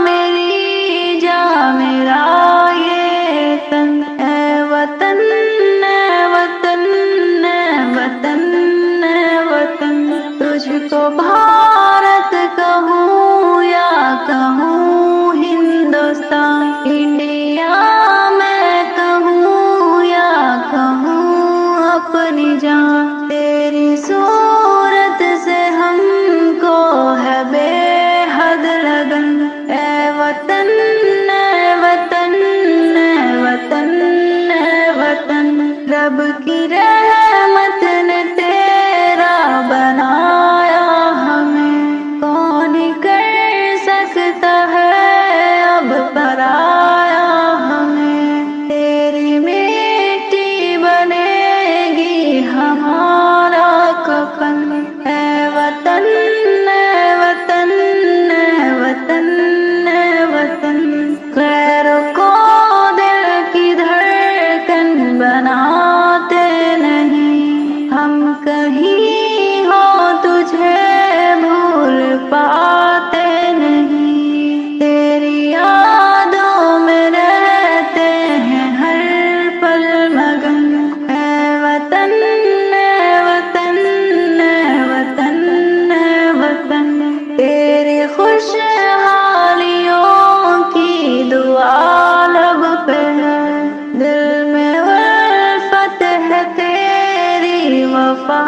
میری جاں میرا یہ تن، اے وطن اے وطن اے وطن اے وطن، تجھ کو بھارت کہوں یا کہوں ہندوستان، انڈیا میں کہوں یا کہوں اپنی جان، تیری صورت سے ہم کو ہے بے حد لگن، اے وطن اے وطن اے وطن اے وطن، رب کی رحمت نے تیرا بنایا ہمیں، کون کر سکتا ہے اب پرایا ہمیں، تیری مٹی بنے گی ہمارا کفن، اے وطن اے وطن اے وطن اے وطن، غیروں کو دل کی دھڑکن بناتے نہیں، ہم کہیں ہو تجھے بھول پاتے نہیں، تیری یادوں میں رہتے ہیں ہر پل مگن، اے وطن اے وطن اے وطن اے وطن، تیری خوشحالیوں کی دعا لب پہ ہے، دل میں الفت ہے تیری وفا